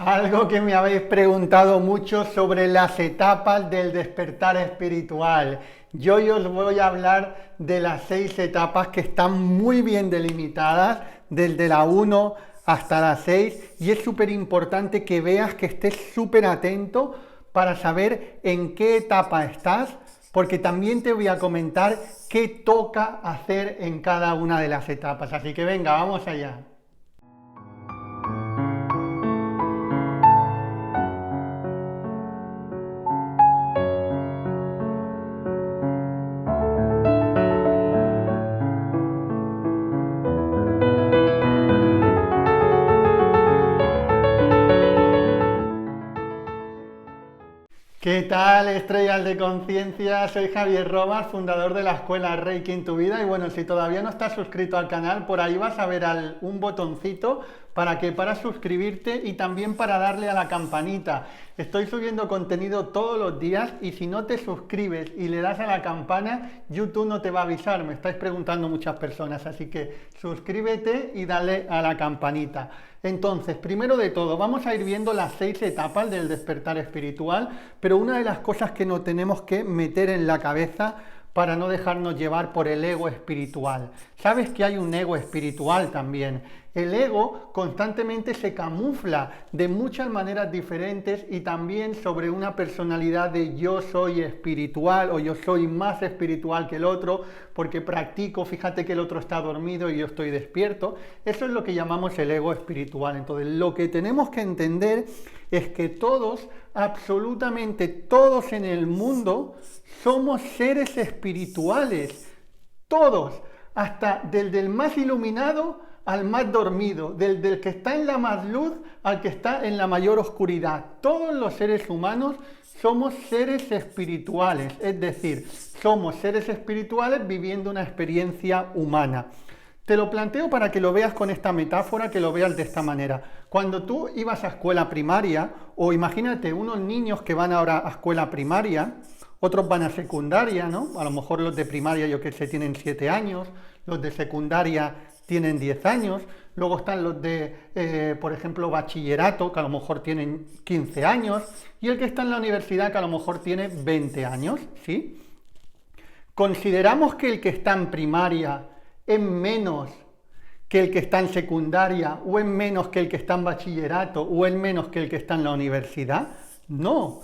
Algo que me habéis preguntado mucho sobre las etapas del despertar espiritual. Yo hoy os voy a hablar de las 6 etapas que están muy bien delimitadas, desde la 1 hasta la 6, y es súper importante que veas, que estés súper atento para saber en qué etapa estás, porque también te voy a comentar qué toca hacer en cada una de las etapas. Así que venga, vamos allá. ¿Qué tal, estrellas de conciencia? Soy Javier Robas, fundador de la escuela Reiki en tu vida. Y bueno, si todavía no estás suscrito al canal, por ahí vas a ver un botoncito para suscribirte y también para darle a la campanita. Estoy subiendo contenido todos los días y si no te suscribes y le das a la campana, YouTube no te va a avisar. Me estáis preguntando muchas personas, así que suscríbete y dale a la campanita. Entonces, primero de todo, vamos a ir viendo las 6 etapas del despertar espiritual, pero una de las cosas que nos tenemos que meter en la cabeza para no dejarnos llevar por el ego espiritual. ¿Sabes que hay un ego espiritual también? El ego constantemente se camufla de muchas maneras diferentes y también sobre una personalidad de yo soy espiritual o yo soy más espiritual que el otro porque practico, fíjate que el otro está dormido y yo estoy despierto. Eso es lo que llamamos el ego espiritual. Entonces, lo que tenemos que entender es que todos, absolutamente todos en el mundo, somos seres espirituales. Todos, hasta desde el más iluminado al más dormido, del que está en la más luz al que está en la mayor oscuridad. Todos los seres humanos somos seres espirituales, es decir, somos seres espirituales viviendo una experiencia humana. Te lo planteo para que lo veas con esta metáfora, que lo veas de esta manera. Cuando tú ibas a escuela primaria, o imagínate unos niños que van ahora a escuela primaria, otros van a secundaria, ¿no? A lo mejor los de primaria, yo que sé, tienen 7 años, los de secundaria tienen 10 años, luego están los de, por ejemplo, bachillerato, que a lo mejor tienen 15 años, y el que está en la universidad, que a lo mejor tiene 20 años, ¿sí? Consideramos que el que está en primaria es menos que el que está en secundaria, o es menos que el que está en bachillerato, o es menos que el que está en la universidad. No,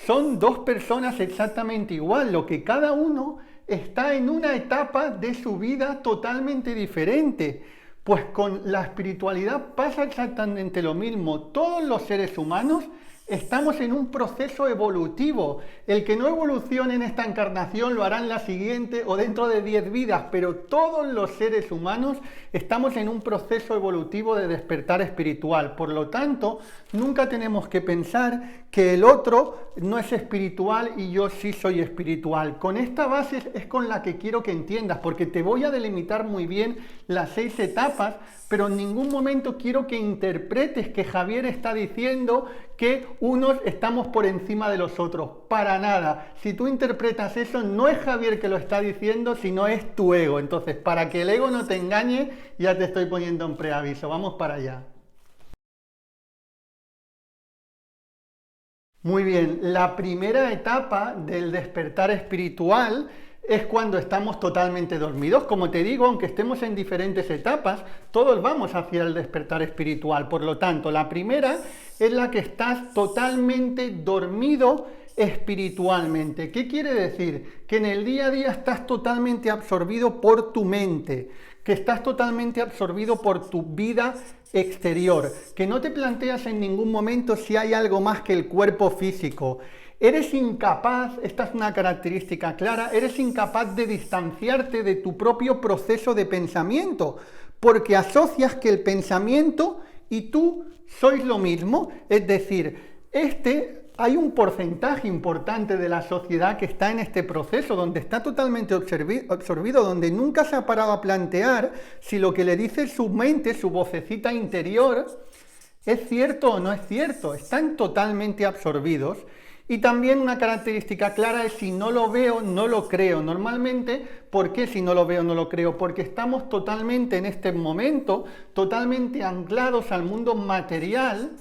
son dos personas exactamente igual, lo que cada uno está en una etapa de su vida totalmente diferente. Pues con la espiritualidad pasa exactamente lo mismo. Todos los seres humanos estamos en un proceso evolutivo. El que no evolucione en esta encarnación lo hará en la siguiente o dentro de 10 vidas, pero todos los seres humanos estamos en un proceso evolutivo de despertar espiritual. Por lo tanto, nunca tenemos que pensar que el otro no es espiritual y yo sí soy espiritual. Con esta base es con la que quiero que entiendas, porque te voy a delimitar muy bien las 6 etapas, pero en ningún momento quiero que interpretes que Javier está diciendo que unos estamos por encima de los otros. Para nada. Si tú interpretas eso, no es Javier que lo está diciendo, sino es tu ego. Entonces, para que el ego no te engañe, ya te estoy poniendo en preaviso. Vamos para allá. Muy bien, la primera etapa del despertar espiritual es cuando estamos totalmente dormidos. Como te digo, aunque estemos en diferentes etapas, todos vamos hacia el despertar espiritual. Por lo tanto, la primera es la que estás totalmente dormido espiritualmente. ¿Qué quiere decir? Que en el día a día estás totalmente absorbido por tu mente, que estás totalmente absorbido por tu vida exterior, que no te planteas en ningún momento si hay algo más que el cuerpo físico. Eres incapaz, esta es una característica clara, eres incapaz de distanciarte de tu propio proceso de pensamiento, porque asocias que el pensamiento y tú sois lo mismo. Es decir, hay un porcentaje importante de la sociedad que está en este proceso, donde está totalmente absorbido, donde nunca se ha parado a plantear si lo que le dice su mente, su vocecita interior, es cierto o no es cierto. Están totalmente absorbidos. Y también una característica clara es si no lo veo, no lo creo. Normalmente, ¿por qué si no lo veo, no lo creo? Porque estamos totalmente en este momento, totalmente anclados al mundo material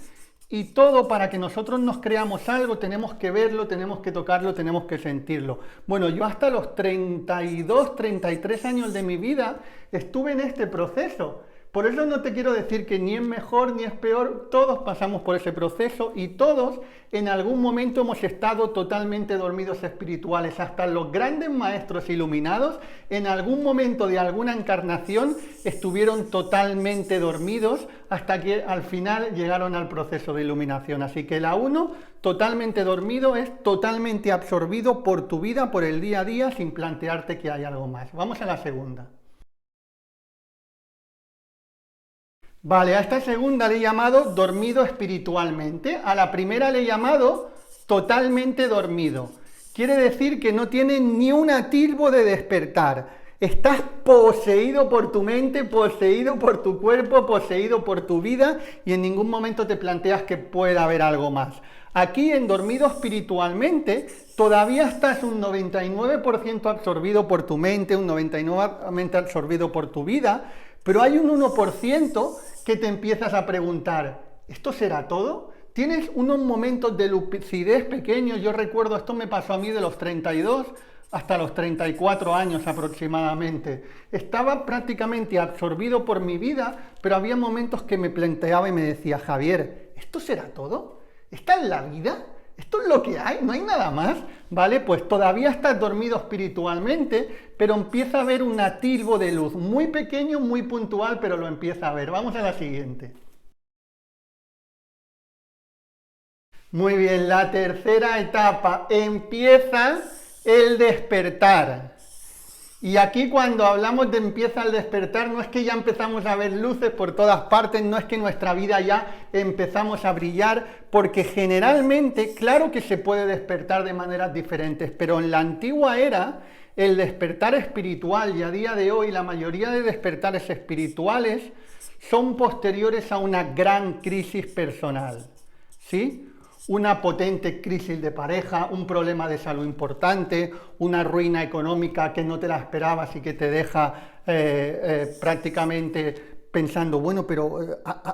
Y todo para que nosotros nos creamos algo, tenemos que verlo, tenemos que tocarlo, tenemos que sentirlo. Bueno, yo hasta los 32, 33 años de mi vida estuve en este proceso. Por eso no te quiero decir que ni es mejor ni es peor, todos pasamos por ese proceso y todos en algún momento hemos estado totalmente dormidos espirituales. Hasta los grandes maestros iluminados en algún momento de alguna encarnación estuvieron totalmente dormidos hasta que al final llegaron al proceso de iluminación. Así que la uno, totalmente dormido, es totalmente absorbido por tu vida, por el día a día, sin plantearte que hay algo más. Vamos a la segunda. Vale, a esta segunda le he llamado dormido espiritualmente, a la primera le he llamado totalmente dormido. Quiere decir que no tiene ni un atisbo de despertar. Estás poseído por tu mente, poseído por tu cuerpo, poseído por tu vida y en ningún momento te planteas que pueda haber algo más. Aquí en dormido espiritualmente todavía estás un 99% absorbido por tu mente, un 99% absorbido por tu vida, pero hay un 1% que te empiezas a preguntar, ¿esto será todo? Tienes unos momentos de lucidez pequeños, yo recuerdo, esto me pasó a mí de los 32 hasta los 34 años aproximadamente. Estaba prácticamente absorbido por mi vida, pero había momentos que me planteaba y me decía, Javier, ¿esto será todo? ¿Esta es la vida? ¿Esto es lo que hay? ¿No hay nada más? ¿Vale? Pues todavía estás dormido espiritualmente, pero empieza a haber un atisbo de luz, muy pequeño, muy puntual, pero lo empieza a ver. Vamos a la siguiente. Muy bien, la tercera etapa, empieza el despertar. Y aquí cuando hablamos de empieza el despertar, no es que ya empezamos a ver luces por todas partes, no es que nuestra vida ya empezamos a brillar, porque generalmente, claro que se puede despertar de maneras diferentes, pero en la antigua era, el despertar espiritual y a día de hoy la mayoría de despertares espirituales son posteriores a una gran crisis personal, ¿sí? Una potente crisis de pareja, un problema de salud importante, una ruina económica que no te la esperabas y que te deja prácticamente pensando, bueno, pero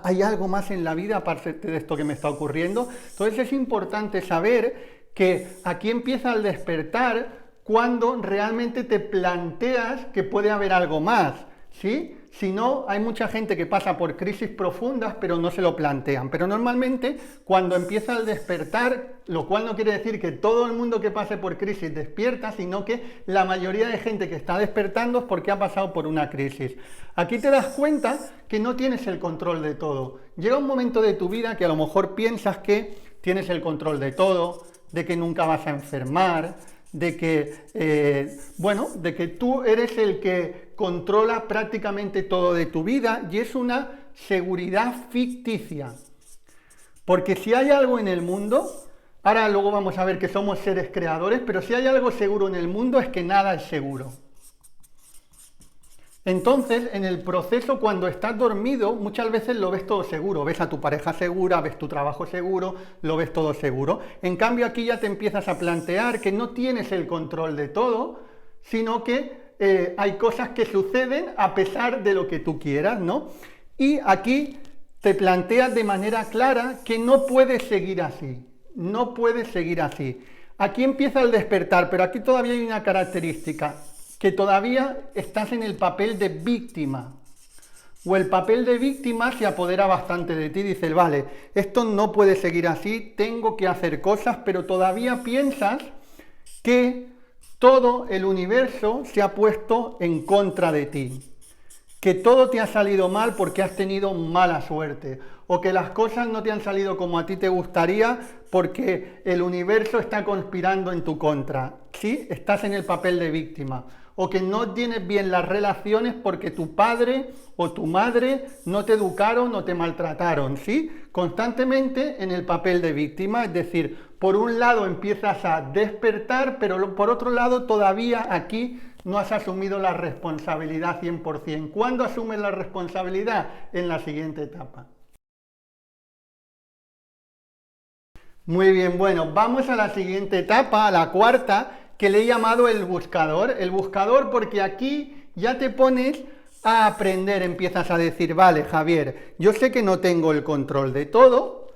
¿hay algo más en la vida aparte de esto que me está ocurriendo? Entonces es importante saber que aquí empieza el despertar cuando realmente te planteas que puede haber algo más, ¿sí? Si no, hay mucha gente que pasa por crisis profundas, pero no se lo plantean. Pero normalmente, cuando empieza el despertar, lo cual no quiere decir que todo el mundo que pase por crisis despierta, sino que la mayoría de gente que está despertando es porque ha pasado por una crisis. Aquí te das cuenta que no tienes el control de todo. Llega un momento de tu vida que a lo mejor piensas que tienes el control de todo, de que nunca vas a enfermar, de que, de que tú eres el que controla prácticamente todo de tu vida y es una seguridad ficticia. Porque si hay algo en el mundo, ahora luego vamos a ver que somos seres creadores, pero si hay algo seguro en el mundo es que nada es seguro. Entonces, en el proceso, cuando estás dormido, muchas veces lo ves todo seguro. Ves a tu pareja segura, ves tu trabajo seguro, lo ves todo seguro. En cambio, aquí ya te empiezas a plantear que no tienes el control de todo, sino que hay cosas que suceden a pesar de lo que tú quieras, ¿no? Y aquí te planteas de manera clara que no puedes seguir así. No puedes seguir así. Aquí empieza el despertar, pero aquí todavía hay una característica, que todavía estás en el papel de víctima, o el papel de víctima se apodera bastante de ti, dices, vale, esto no puede seguir así, tengo que hacer cosas, pero todavía piensas que todo el universo se ha puesto en contra de ti, que todo te ha salido mal porque has tenido mala suerte, o que las cosas no te han salido como a ti te gustaría porque el universo está conspirando en tu contra, ¿sí? Estás en el papel de víctima. O que no tienes bien las relaciones porque tu padre o tu madre no te educaron o te maltrataron, ¿sí? Constantemente en el papel de víctima, es decir, por un lado empiezas a despertar, pero por otro lado todavía aquí no has asumido la responsabilidad 100%. ¿Cuándo asumes la responsabilidad? En la siguiente etapa. Muy bien, bueno, vamos a la siguiente etapa, a la cuarta, que le he llamado el buscador. El buscador porque aquí ya te pones a aprender, empiezas a decir, vale, Javier, yo sé que no tengo el control de todo,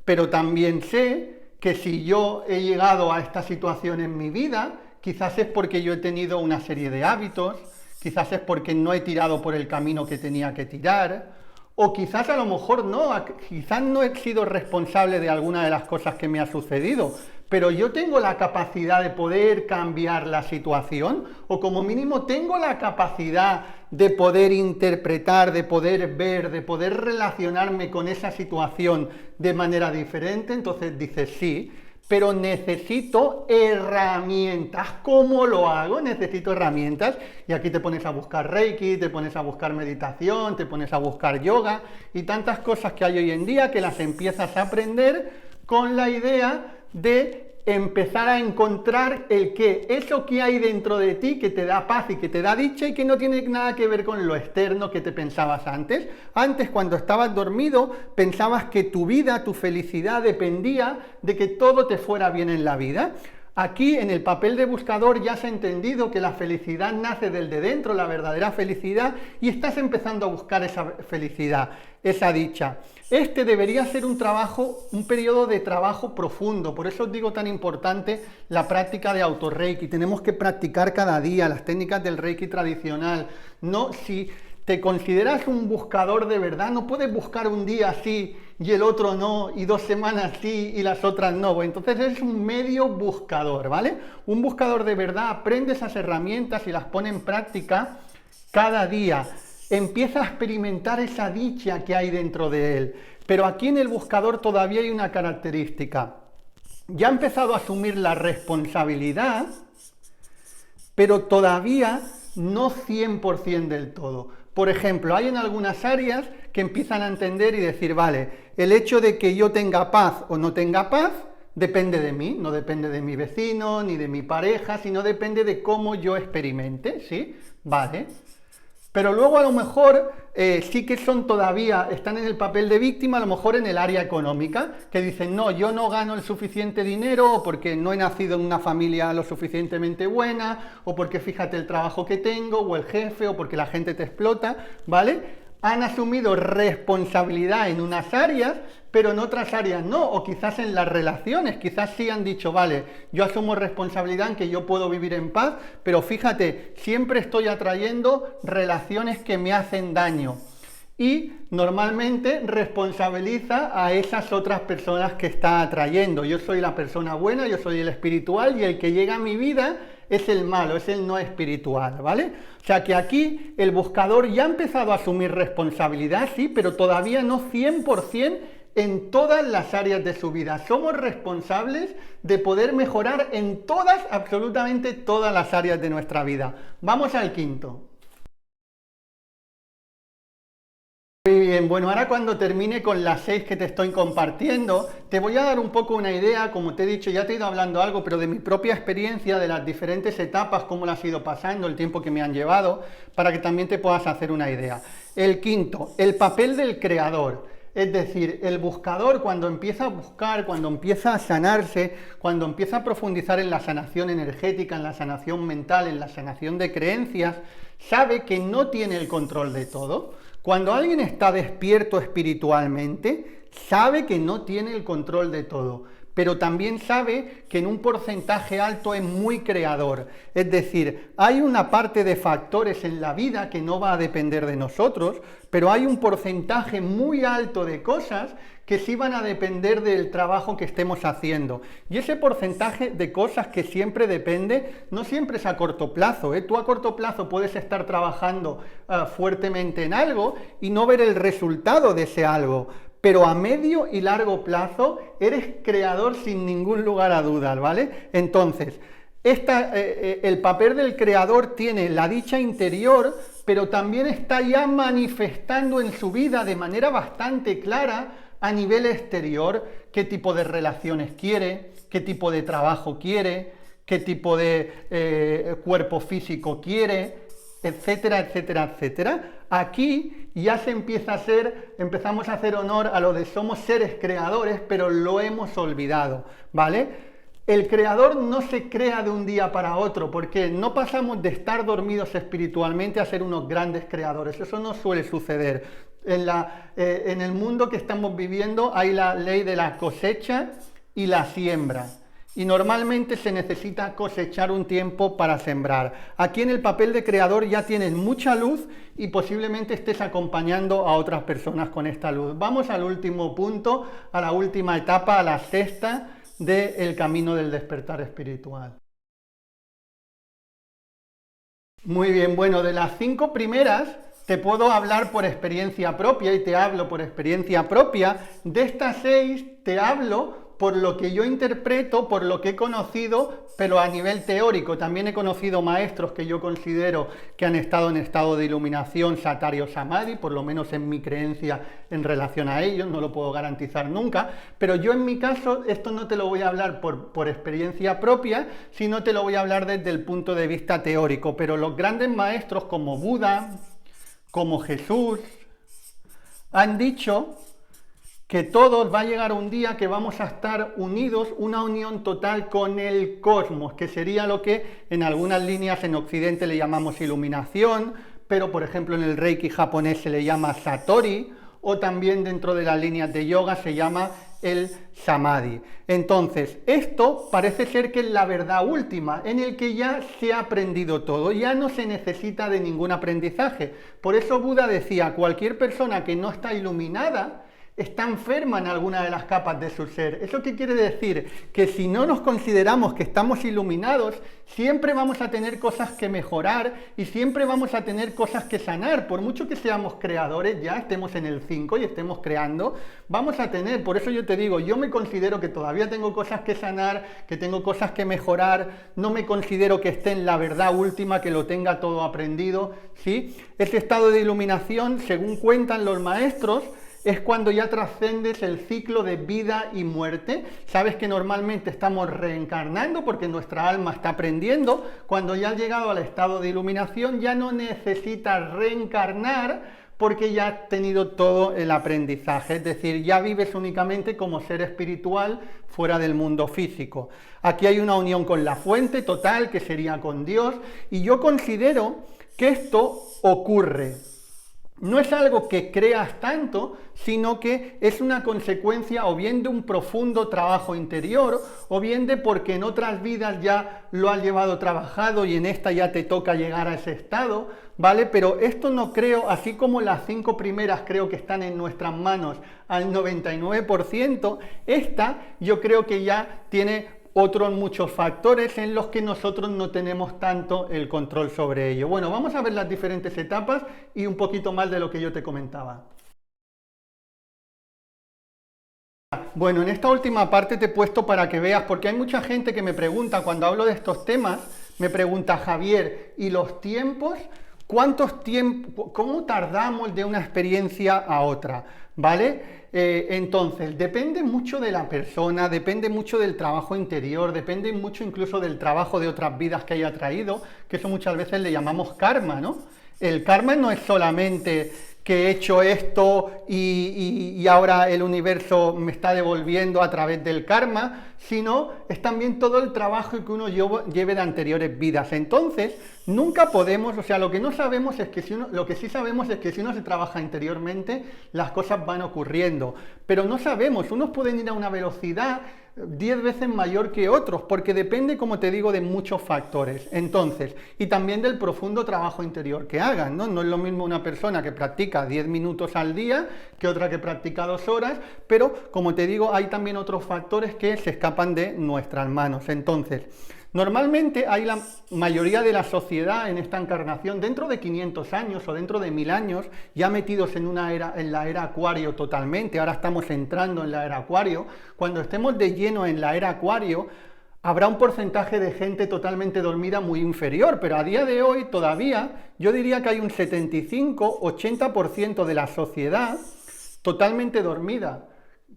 pero también sé que si yo he llegado a esta situación en mi vida, quizás es porque yo he tenido una serie de hábitos, quizás es porque no he tirado por el camino que tenía que tirar, o quizás a lo mejor no, quizás no he sido responsable de alguna de las cosas que me ha sucedido, pero yo tengo la capacidad de poder cambiar la situación, o como mínimo tengo la capacidad de poder interpretar, de poder ver, de poder relacionarme con esa situación de manera diferente. Entonces dices sí, pero necesito herramientas. ¿Cómo lo hago? Necesito herramientas. Y aquí te pones a buscar Reiki, te pones a buscar meditación, te pones a buscar yoga y tantas cosas que hay hoy en día que las empiezas a aprender con la idea de empezar a encontrar el qué, eso que hay dentro de ti que te da paz y que te da dicha y que no tiene nada que ver con lo externo que te pensabas antes. Antes, cuando estabas dormido, pensabas que tu vida, tu felicidad dependía de que todo te fuera bien en la vida. Aquí en el papel de buscador ya has entendido que la felicidad nace del de dentro, la verdadera felicidad, y estás empezando a buscar esa felicidad, esa dicha. Este debería ser un trabajo, un periodo de trabajo profundo, por eso os digo tan importante la práctica de autorreiki. Tenemos que practicar cada día las técnicas del Reiki tradicional. No, si te consideras un buscador de verdad, no puedes buscar un día sí y el otro no, y 2 semanas sí y las otras no. Entonces eres un medio buscador, ¿vale? Un buscador de verdad aprende esas herramientas y las pone en práctica cada día. Empieza a experimentar esa dicha que hay dentro de él. Pero aquí en el buscador todavía hay una característica. Ya ha empezado a asumir la responsabilidad, pero todavía no 100% del todo. Por ejemplo, hay en algunas áreas que empiezan a entender y decir, vale, el hecho de que yo tenga paz o no tenga paz depende de mí, no depende de mi vecino ni de mi pareja, sino depende de cómo yo experimente, ¿sí? Vale. Pero luego a lo mejor sí que son todavía, están en el papel de víctima, a lo mejor en el área económica, que dicen, no, yo no gano el suficiente dinero, o porque no he nacido en una familia lo suficientemente buena, o porque fíjate el trabajo que tengo, o el jefe, o porque la gente te explota, ¿vale? Han asumido responsabilidad en unas áreas, pero en otras áreas no, o quizás en las relaciones, quizás sí han dicho, vale, yo asumo responsabilidad en que yo puedo vivir en paz, pero fíjate, siempre estoy atrayendo relaciones que me hacen daño. Y normalmente responsabiliza a esas otras personas que está atrayendo. Yo soy la persona buena, yo soy el espiritual y el que llega a mi vida es el malo, es el no espiritual, ¿vale? O sea que aquí el buscador ya ha empezado a asumir responsabilidad, sí, pero todavía no 100% en todas las áreas de su vida. Somos responsables de poder mejorar en todas, absolutamente todas las áreas de nuestra vida. Vamos al quinto. Muy bien, bueno, ahora cuando termine con las 6 que te estoy compartiendo, te voy a dar un poco una idea, como te he dicho, ya te he ido hablando algo, pero de mi propia experiencia, de las diferentes etapas, cómo las he ido pasando, el tiempo que me han llevado, para que también te puedas hacer una idea. El quinto, el papel del creador. Es decir, el buscador cuando empieza a buscar, cuando empieza a sanarse, cuando empieza a profundizar en la sanación energética, en la sanación mental, en la sanación de creencias, sabe que no tiene el control de todo. Cuando alguien está despierto espiritualmente, sabe que no tiene el control de todo, pero también sabe que en un porcentaje alto es muy creador. Es decir, hay una parte de factores en la vida que no va a depender de nosotros, pero hay un porcentaje muy alto de cosas que sí van a depender del trabajo que estemos haciendo. Y ese porcentaje de cosas que siempre depende, no siempre es a corto plazo, ¿eh? Tú a corto plazo puedes estar trabajando fuertemente en algo y no ver el resultado de ese algo, pero a medio y largo plazo eres creador sin ningún lugar a dudas, ¿vale? Entonces, el papel del creador tiene la dicha interior, pero también está ya manifestando en su vida de manera bastante clara a nivel exterior qué tipo de relaciones quiere, qué tipo de trabajo quiere, qué tipo de cuerpo físico quiere, etcétera, etcétera, etcétera. Aquí ya empezamos a hacer honor a lo de somos seres creadores, pero lo hemos olvidado, ¿vale? El creador no se crea de un día para otro, porque no pasamos de estar dormidos espiritualmente a ser unos grandes creadores. Eso no suele suceder. En el mundo que estamos viviendo hay la ley de la cosecha y la siembra. Y normalmente se necesita cosechar un tiempo para sembrar. Aquí en el papel de creador ya tienes mucha luz y posiblemente estés acompañando a otras personas con esta luz. Vamos al último punto, a la última etapa, a la sexta del camino del despertar espiritual. Muy bien, bueno, de las 5 primeras te puedo hablar por experiencia propia y te hablo por experiencia propia. De estas 6 te hablo por lo que yo interpreto, por lo que he conocido, pero a nivel teórico. También he conocido maestros que yo considero que han estado en estado de iluminación, Satari o Samadhi, por lo menos en mi creencia en relación a ellos, no lo puedo garantizar nunca, pero yo en mi caso esto no te lo voy a hablar por experiencia propia, sino te lo voy a hablar desde el punto de vista teórico. Pero los grandes maestros como Buda, como Jesús, han dicho que todos va a llegar un día que vamos a estar unidos, una unión total con el cosmos, que sería lo que en algunas líneas en Occidente le llamamos iluminación, pero por ejemplo en el Reiki japonés se le llama Satori, o también dentro de las líneas de yoga se llama el Samadhi. Entonces, esto parece ser que es la verdad última, en el que ya se ha aprendido todo, ya no se necesita de ningún aprendizaje. Por eso Buda decía, cualquier persona que no está iluminada, está enferma en alguna de las capas de su ser. ¿Eso qué quiere decir? Que si no nos consideramos que estamos iluminados, siempre vamos a tener cosas que mejorar y siempre vamos a tener cosas que sanar. Por mucho que seamos creadores, ya estemos en el 5 y estemos creando, vamos a tener. Por eso yo te digo, yo me considero que todavía tengo cosas que sanar, que tengo cosas que mejorar, no me considero que esté en la verdad última, que lo tenga todo aprendido, ¿sí? Ese estado de iluminación, según cuentan los maestros, es cuando ya trascendes el ciclo de vida y muerte. Sabes que normalmente estamos reencarnando porque nuestra alma está aprendiendo. Cuando ya has llegado al estado de iluminación ya no necesitas reencarnar porque ya has tenido todo el aprendizaje. Es decir, ya vives únicamente como ser espiritual fuera del mundo físico. Aquí hay una unión con la fuente total, que sería con Dios, y yo considero que esto ocurre. No es algo que creas tanto, sino que es una consecuencia o bien de un profundo trabajo interior, o bien de porque en otras vidas ya lo has llevado trabajado y en esta ya te toca llegar a ese estado, ¿vale? Pero esto no creo, así como las 5 primeras creo que están en nuestras manos al 99%, esta yo creo que ya tiene otros muchos factores en los que nosotros no tenemos tanto el control sobre ello. Bueno, vamos a ver las diferentes etapas y un poquito más de lo que yo te comentaba. Bueno, en esta última parte te he puesto para que veas, porque hay mucha gente que me pregunta, cuando hablo de estos temas, me pregunta, Javier, ¿y los tiempos? ¿Cómo tardamos de una experiencia a otra? ¿Vale? Entonces, depende mucho de la persona, depende mucho del trabajo interior, depende mucho incluso del trabajo de otras vidas que haya traído, que eso muchas veces le llamamos karma, ¿no? El karma no es solamente que he hecho esto y ahora el universo me está devolviendo a través del karma, sino es también todo el trabajo que uno lleve de anteriores vidas. Entonces, nunca podemos, o sea, lo que no sabemos es que lo que sí sabemos es que si uno se trabaja interiormente, las cosas van ocurriendo. Pero no sabemos, unos pueden ir a una velocidad 10 veces mayor que otros, porque depende, como te digo, de muchos factores. Entonces, y también del profundo trabajo interior que hagan, ¿no? No es lo mismo una persona que practica 10 minutos al día que otra que practica 2 horas, pero como te digo, hay también otros factores que se escapan de nuestras manos. Entonces, normalmente hay la mayoría de la sociedad en esta encarnación, dentro de 500 años o dentro de 1000 años, ya metidos en la era Acuario totalmente. Ahora estamos entrando en la era Acuario. Cuando estemos de lleno en la era Acuario, habrá un porcentaje de gente totalmente dormida muy inferior, pero a día de hoy todavía yo diría que hay un 75-80% de la sociedad totalmente dormida.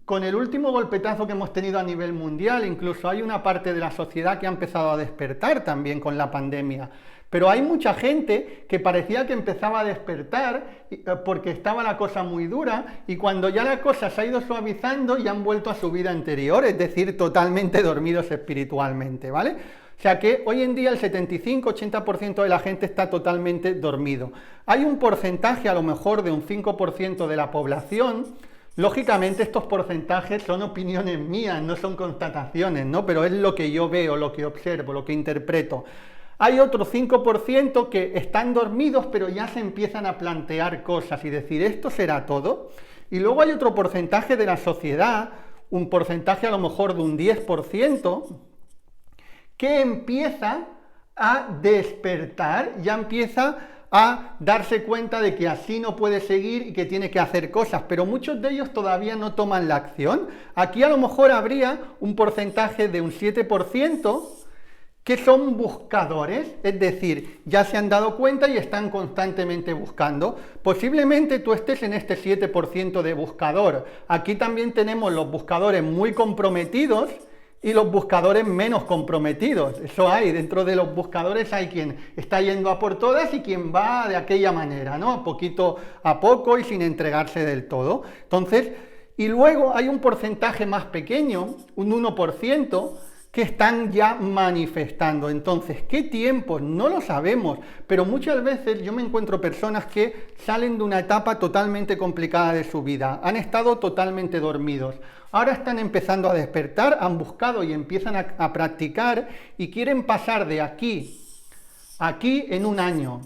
con el último golpetazo que hemos tenido a nivel mundial, incluso hay una parte de la sociedad que ha empezado a despertar también con la pandemia. Pero hay mucha gente que parecía que empezaba a despertar porque estaba la cosa muy dura y cuando ya la cosa se ha ido suavizando ya han vuelto a su vida anterior, es decir, totalmente dormidos espiritualmente, ¿vale? O sea que hoy en día el 75-80% de la gente está totalmente dormido. Hay un porcentaje a lo mejor de un 5% de la población. Lógicamente estos porcentajes son opiniones mías, no son constataciones, ¿no? Pero es lo que yo veo, lo que observo, lo que interpreto. Hay otro 5% que están dormidos pero ya se empiezan a plantear cosas y decir, ¿esto será todo? Y luego hay otro porcentaje de la sociedad, un porcentaje a lo mejor de un 10%, que empieza a despertar, ya empieza a darse cuenta de que así no puede seguir y que tiene que hacer cosas, pero muchos de ellos todavía no toman la acción. Aquí a lo mejor habría un porcentaje de un 7% que son buscadores, es decir, ya se han dado cuenta y están constantemente buscando. Posiblemente tú estés en este 7% de buscador. Aquí también tenemos los buscadores muy comprometidos y los buscadores menos comprometidos. Eso hay, dentro de los buscadores hay quien está yendo a por todas y quien va de aquella manera, ¿no? Poquito a poco y sin entregarse del todo. Entonces, y luego hay un porcentaje más pequeño, un 1%, que están ya manifestando. Entonces, ¿qué tiempos? No lo sabemos, pero muchas veces yo me encuentro personas que salen de una etapa totalmente complicada de su vida, han estado totalmente dormidos, ahora están empezando a despertar, han buscado y empiezan a practicar y quieren pasar de aquí a aquí en un año.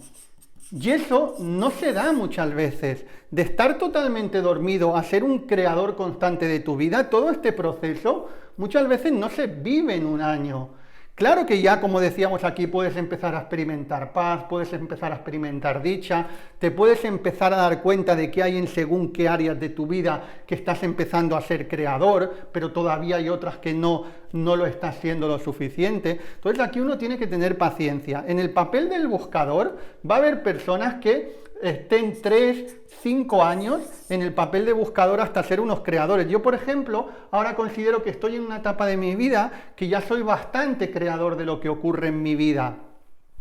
Y eso no se da muchas veces. De estar totalmente dormido a ser un creador constante de tu vida, todo este proceso muchas veces no se vive en un año. Claro que ya, como decíamos aquí, puedes empezar a experimentar paz, puedes empezar a experimentar dicha, te puedes empezar a dar cuenta de que hay en según qué áreas de tu vida que estás empezando a ser creador, pero todavía hay otras que no lo estás siendo lo suficiente. Entonces aquí uno tiene que tener paciencia. En el papel del buscador va a haber personas que estén 3, 5 años en el papel de buscador hasta ser unos creadores. Yo, por ejemplo, ahora considero que estoy en una etapa de mi vida que ya soy bastante creador de lo que ocurre en mi vida.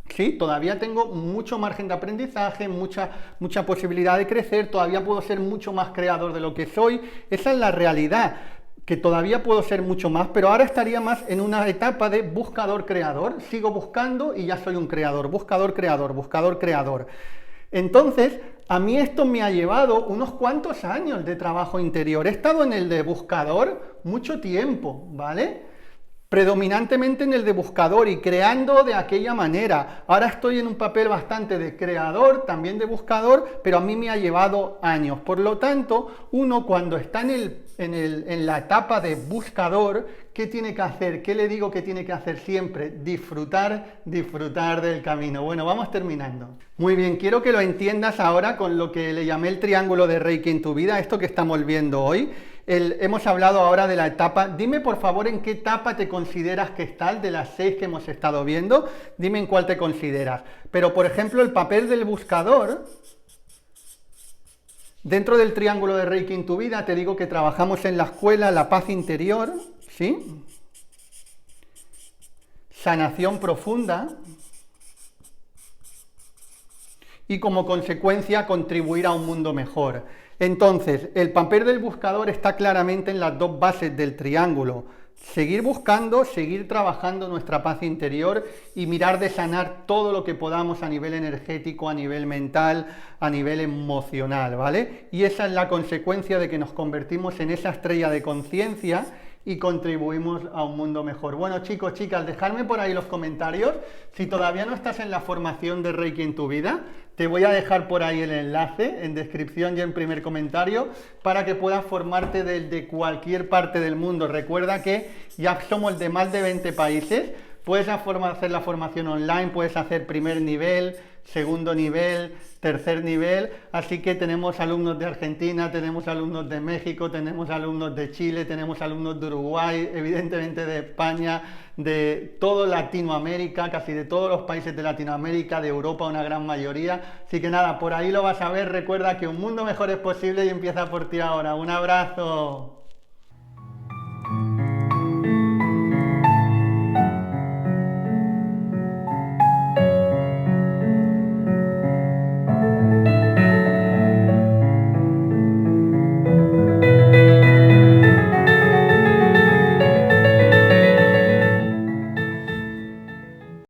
Sí, todavía tengo mucho margen de aprendizaje, mucha posibilidad de crecer, todavía puedo ser mucho más creador de lo que soy. Esa es la realidad, que todavía puedo ser mucho más, pero ahora estaría más en una etapa de buscador-creador. Sigo buscando y ya soy un creador, buscador-creador, buscador-creador. Entonces, a mí esto me ha llevado unos cuantos años de trabajo interior. He estado en el de buscador mucho tiempo, ¿vale? Predominantemente en el de buscador y creando de aquella manera. Ahora estoy en un papel bastante de creador, también de buscador, pero a mí me ha llevado años. Por lo tanto, uno cuando está en la etapa de buscador, ¿qué tiene que hacer? ¿Qué le digo que tiene que hacer siempre? Disfrutar del camino. Bueno, vamos terminando. Muy bien, quiero que lo entiendas ahora con lo que le llamé el triángulo de Reiki en tu vida, esto que estamos viendo hoy. Hemos hablado ahora de la etapa. Dime por favor en qué etapa te consideras que estás de las 6 que hemos estado viendo. Dime en cuál te consideras. Pero por ejemplo el papel del buscador, dentro del triángulo de Reiki en tu vida, te digo que trabajamos en la escuela la paz interior, ¿sí? Sanación profunda y como consecuencia contribuir a un mundo mejor. Entonces, el papel del buscador está claramente en las dos bases del triángulo. Seguir buscando, seguir trabajando nuestra paz interior y mirar de sanar todo lo que podamos a nivel energético, a nivel mental, a nivel emocional, ¿vale? Y esa es la consecuencia de que nos convertimos en esa estrella de conciencia y contribuimos a un mundo mejor. Bueno, chicos, chicas, dejadme por ahí los comentarios. Si todavía no estás en la formación de Reiki en tu vida, te voy a dejar por ahí el enlace en descripción y en primer comentario para que puedas formarte desde cualquier parte del mundo. Recuerda que ya somos de más de 20 países. Puedes hacer la formación online, puedes hacer primer nivel, segundo nivel, tercer nivel, así que tenemos alumnos de Argentina, tenemos alumnos de México, tenemos alumnos de Chile, tenemos alumnos de Uruguay, evidentemente de España, de todo Latinoamérica, casi de todos los países de Latinoamérica, de Europa una gran mayoría, así que nada, por ahí lo vas a ver. Recuerda que un mundo mejor es posible y empieza por ti ahora. Un abrazo.